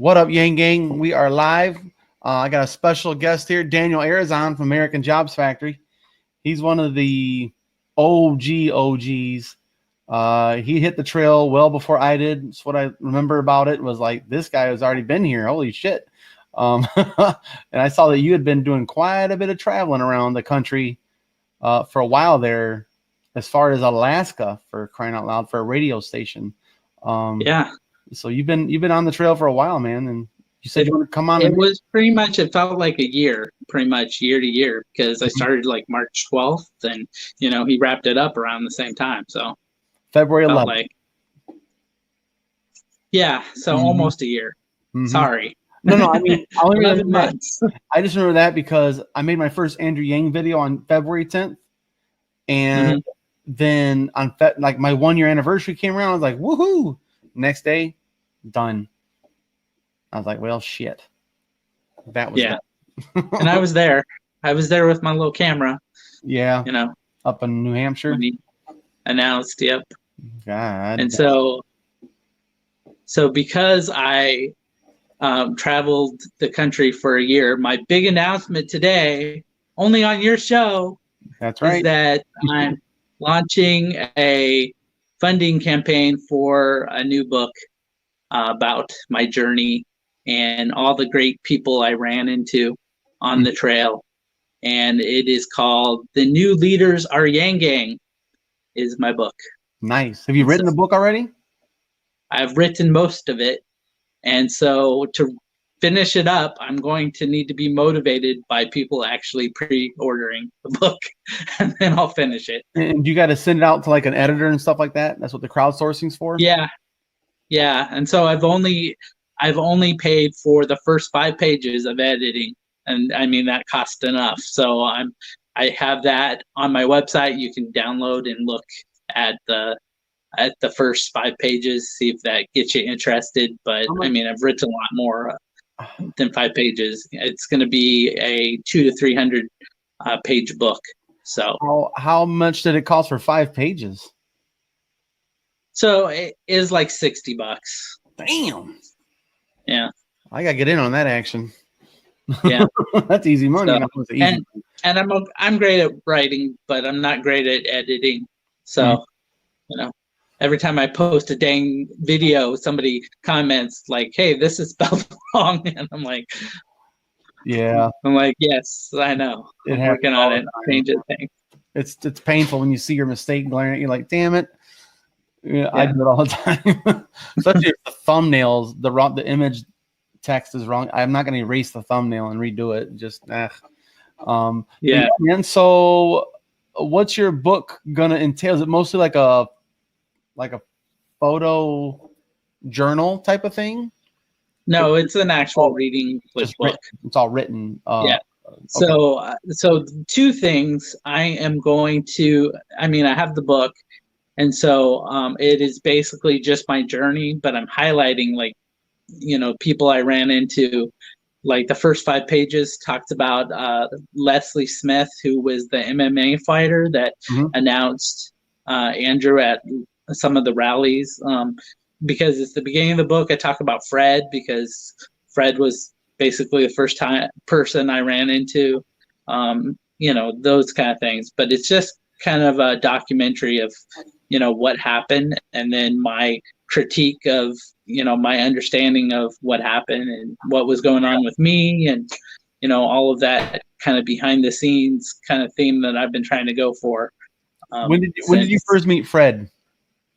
What up, Yang Gang? We are live. I got a special guest here, Daniel Arizon from American Jobs Factory. He's one of the OGs. He hit the trail well before I did. That's what I remember about it was like, this guy has already been here. Holy shit. And I saw that you had been doing quite a bit of traveling around the country for a while there, as far as Alaska, for crying out loud, for a radio station. Yeah. So you've been on the trail for a while, man, and you said you want to come on. It was pretty much, it felt like a year, pretty much year to year, because I started like March 12th, and he wrapped it up around the same time. So February 11th. Like, yeah, so almost a year. Sorry. No, I mean, I only 11 months. I just remember that because I made my first Andrew Yang video on February 10th, and then on like my 1 year anniversary came around. I was like, woohoo! Next day, done. I was like, well, shit. That was And I was there. I was there with my little camera. Yeah. Up in New Hampshire. When he announced, yep. God. And so because I traveled the country for a year, my big announcement today, only on your show, that's right, is that I'm launching a funding campaign for a new book about my journey and all the great people I ran into on the trail. And it is called The New Leaders Are Yang Gang, is my book. Nice. Have you written the book already? I've written most of it. And so to finish it up, I'm going to need to be motivated by people actually pre-ordering the book, and then I'll finish it. And you got to send it out to like an editor and stuff like that? That's what the crowdsourcing's for? Yeah. Yeah. And so I've only paid for the first 5 pages of editing. And I mean, that cost enough. So I have that on my website. You can download and look at the first 5 pages, see if that gets you interested. But I mean, I've written a lot more than 5 pages. It's going to be a 200 to 300 page book. So how much did it cost for 5 pages? So it is like $60. Damn. Yeah. I gotta get in on that action. Yeah. That's easy money. So, and I'm great at writing, but I'm not great at editing. So, every time I post a dang video, somebody comments like, "Hey, this is spelled wrong," and I'm like, "Yes, I know. I'm working on it. Change it thing." It's painful when you see your mistake glaring at you, like, "Damn it." Yeah, I do it all the time. Especially if the thumbnails, the image text is wrong. I'm not going to erase the thumbnail and redo it. Just And so, what's your book gonna entail? Is it mostly like a photo journal type of thing? No, it's an actual reading book. It's all written. Yeah. Okay. So 2 things. I am going to. I mean, I have the book. And so it is basically just my journey, but I'm highlighting people I ran into. Like the first 5 pages talked about Leslie Smith, who was the MMA fighter that announced Andrew at some of the rallies. Because it's the beginning of the book, I talk about Fred, because Fred was basically the first person I ran into, those kind of things. But it's just kind of a documentary of what happened, and then my critique of my understanding of what happened and what was going on with me, and all of that kind of behind the scenes kind of theme that I've been trying to go for. When did you first meet Fred?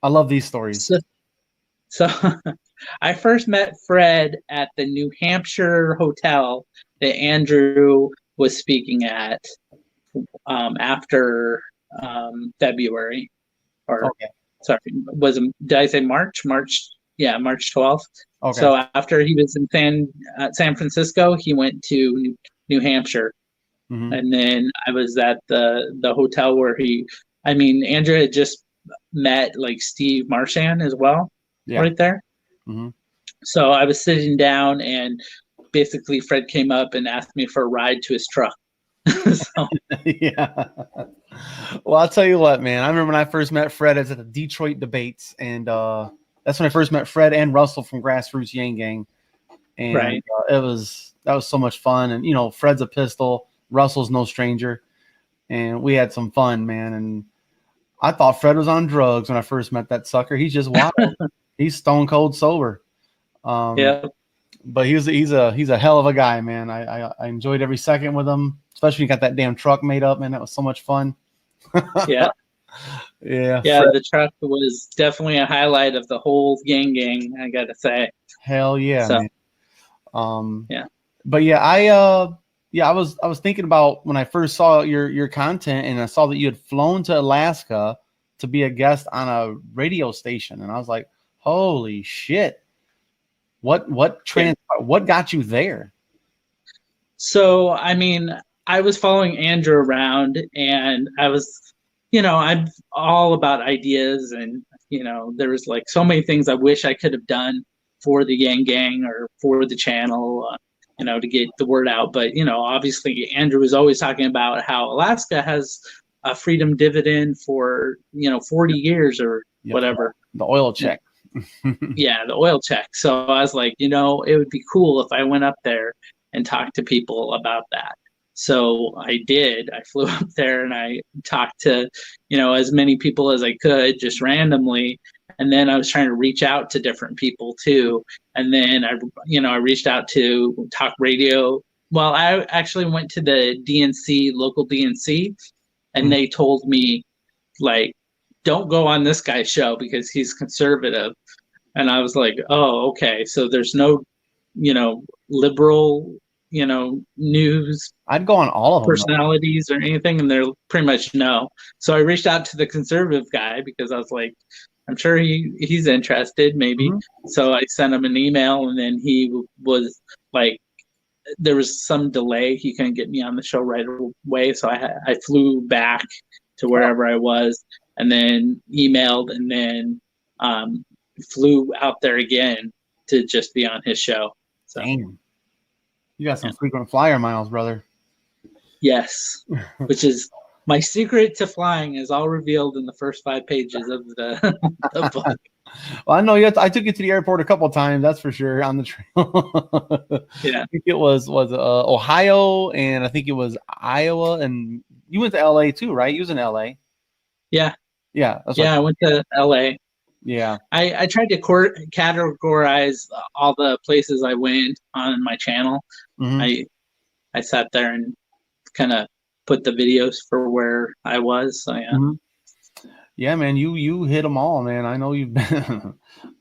I love these stories. So I first met Fred at the New Hampshire hotel that Andrew was speaking at after February. Sorry, did I say March? Yeah, March 12th. Okay. So after he was in San Francisco, he went to New Hampshire, and then I was at the hotel where Andrew had just met like Steve Marchand as well, right there. So I was sitting down, and basically Fred came up and asked me for a ride to his truck. Yeah. Well, I'll tell you what, man. I remember when I first met Fred, I was at the Detroit debates, and that's when I first met Fred and Russell from Grassroots Yang Gang. and Right. that was so much fun. And Fred's a pistol, Russell's no stranger, and we had some fun, man. And I thought Fred was on drugs when I first met that sucker. He's just wild. He's stone cold sober. Yeah. But he's a hell of a guy, man. I enjoyed every second with him, especially when he got that damn truck made up, man. That was so much fun. Yeah. Yeah. Yeah. Fred, The truck was definitely a highlight of the whole gang, I got to say. hell yeah, So, man. yeah. But yeah, I was thinking about when I first saw your content, and I saw that you had flown to Alaska to be a guest on a radio station, and I was like, holy shit. What got you there? So, I mean, I was following Andrew around, and I was, I'm all about ideas, and, there was like so many things I wish I could have done for the Yang Gang or for the channel, to get the word out. But, obviously Andrew was always talking about how Alaska has a freedom dividend for, 40 years or whatever. The oil check. Yeah, the oil check. So I was like, it would be cool if I went up there and talked to people about that. So I did. I flew up there and I talked to, as many people as I could, just randomly. And then I was trying to reach out to different people too. And then I reached out to talk radio. Well, I actually went to the DNC, local DNC, and they told me, like, don't go on this guy's show because he's conservative. And I was like, oh, okay. So there's no, liberal, news. I'd go on all of them. Personalities or anything. And they're pretty much no. So I reached out to the conservative guy because I was like, I'm sure he's interested, maybe. So I sent him an email, and then he was like, there was some delay. He couldn't get me on the show right away. So I flew back to wherever I was, and then emailed, and then flew out there again to just be on his show. So, damn. You got some frequent flyer miles, brother. Yes, which is my secret to flying is all revealed in the first 5 pages of the book. Well, I know I took you to the airport a couple of times, that's for sure, on the trail. Yeah. I think it was Ohio, and I think it was Iowa, and you went to LA too, right? You was in LA. Yeah. Yeah. I went to LA. Yeah. I tried to categorize all the places I went on my channel. I sat there and kind of put the videos for where I was. So yeah. Yeah, man, you hit them all, man. I know you've been.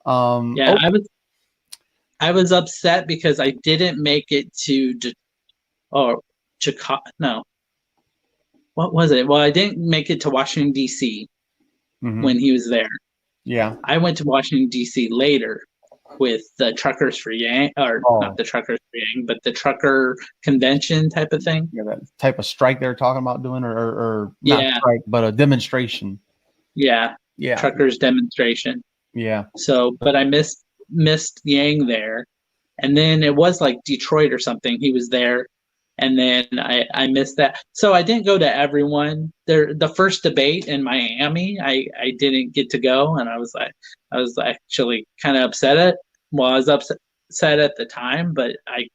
I was upset because I didn't make it to Chicago. No, what was it? Well, I didn't make it to Washington D.C. When he was there. Yeah, I went to Washington D.C. later with the Truckers for Yang, or not the Truckers for Yang, but the trucker convention type of thing. Yeah, that type of strike they're talking about doing, or not strike, but a demonstration. Yeah. Truckers demonstration. Yeah. So, but I missed Yang there, and then it was like Detroit or something. He was there, and then I missed that. So I didn't go to everyone. The first debate in Miami, I didn't get to go, and I was actually kind of upset I was upset at the time, but I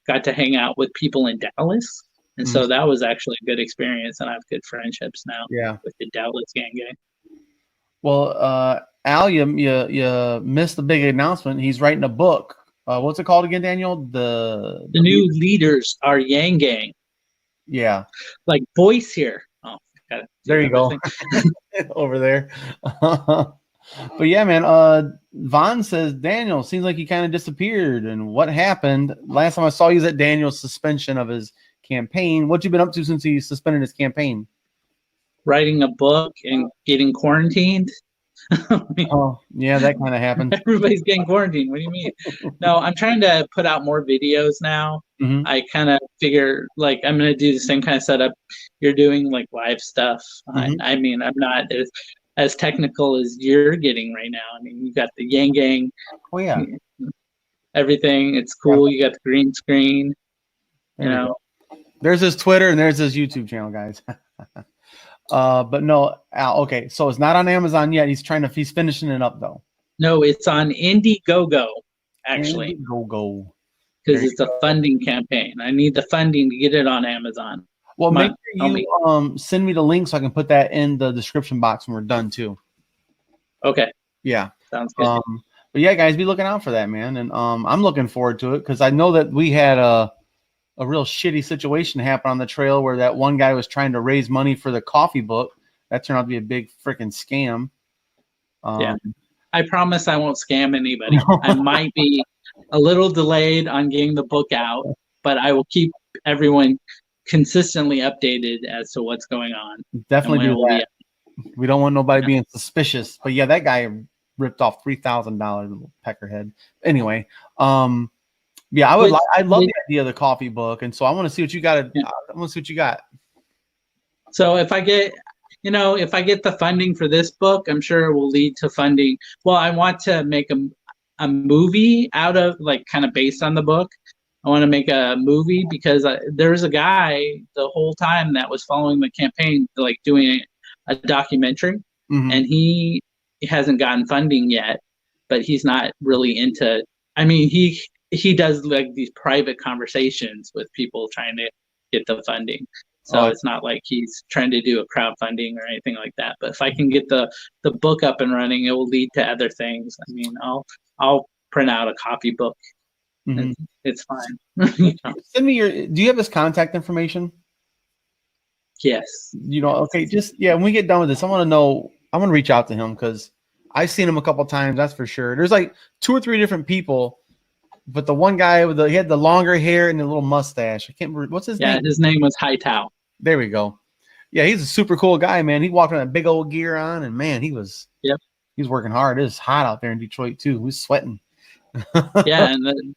got to hang out with people in Dallas, and so that was actually a good experience, and I have good friendships now. Yeah. With the Dallas gang. Well, Al, you missed the big announcement. He's writing a book. What's it called again, Daniel? The new leaders are Yang Gang. Yeah. Like Boyce here. Oh, got it. There you go. Over there. But yeah, man, Vaughn says, Daniel, seems like he kind of disappeared. And what happened? Last time I saw you was at Daniel's suspension of his campaign. What you been up to since he suspended his campaign? Writing a book and getting quarantined. Oh, yeah, that kind of happened. Everybody's getting quarantined. What do you mean? No, I'm trying to put out more videos now. I kind of figure like I'm going to do the same kind of setup you're doing, like live stuff. I mean, I'm not as technical as you're getting right now. I mean, you got the Yang Gang. Oh, yeah. Everything. It's cool. You got the green screen. There's his Twitter and there's his YouTube channel, guys. But no, Al, okay, so it's not on Amazon yet. He's finishing it up though. No, it's on IndieGoGo, actually. IndieGoGo. because it's a funding campaign. I need the funding to get it on Amazon. Well, Come make on, sure help me. you send me the link so I can put that in the description box when we're done too. Okay, Yeah. sounds good. But yeah, guys, be looking out for that, man. And I'm looking forward to it because I know that we had a real shitty situation happen on the trail where that one guy was trying to raise money for the coffee book. That turned out to be a big freaking scam. Yeah, I promise I won't scam anybody. I might be a little delayed on getting the book out, but I will keep everyone consistently updated as to what's going on. Definitely do that. We don't want nobody being suspicious. But yeah, that guy ripped off $3,000, little peckerhead. Anyway, yeah, I love the idea of the coffee book, and so I want to see what you got. I want to see what you got. So if I get, if I get the funding for this book, I'm sure it will lead to funding. Well, I want to make a movie out of, like, kind of based on the book. I want to make a movie because there's a guy the whole time that was following the campaign, like doing a documentary, and he hasn't gotten funding yet, but he's not really into. I mean, he does like these private conversations with people trying to get the funding. So it's not like he's trying to do a crowdfunding or anything like that. But if I can get the book up and running, it will lead to other things. I mean, I'll print out a copy book. And it's fine. Send me do you have his contact information? Yes. Okay, when we get done with this, I want to reach out to him because I've seen him a couple times, that's for sure. There's like 2 or 3 different people, but the one guy he had the longer hair and the little mustache. I can't remember what's his name. Yeah, his name was Hightow. There we go. Yeah, he's a super cool guy, man. He walked around a big old gear on, and man, he was working hard. It was hot out there in Detroit too. He was sweating. Yeah, and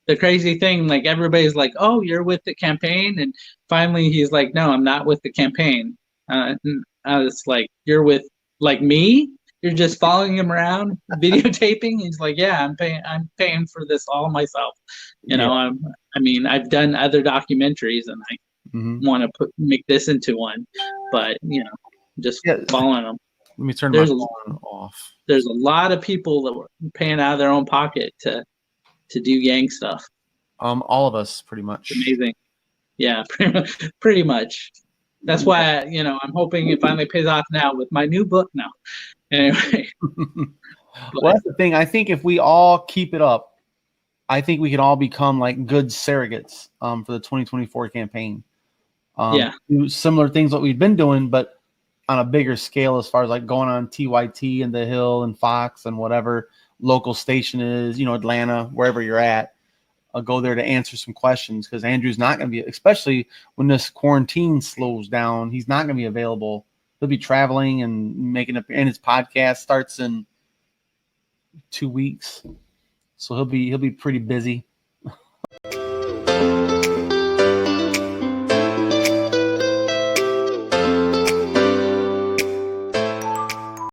the crazy thing, like, everybody's like, "Oh, you're with the campaign," and finally he's like, "No, I'm not with the campaign." I was like, "You're with, like, me? You're just following him around, videotaping?" He's like, "Yeah, I'm paying for this all myself." I mean, I've done other documentaries, and I want to make this into one, but just following them. Let me turn my phone off. There's a lot of people that were paying out of their own pocket to do Yang stuff. All of us, pretty much. Amazing. Yeah, pretty much. That's why I'm hoping it finally pays off now with my new book now. Anyway. Well, that's the thing. I think if we all keep it up, I think we can all become like good surrogates for the 2024 campaign. Do similar things what we've been doing, but on a bigger scale, as far as like going on TYT and The Hill and Fox and whatever local station is, Atlanta, wherever you're at. I'll go there to answer some questions because Andrew's not going to be, especially when this quarantine slows down, he's not going to be available. He'll be traveling and and his podcast starts in 2 weeks. So he'll be pretty busy.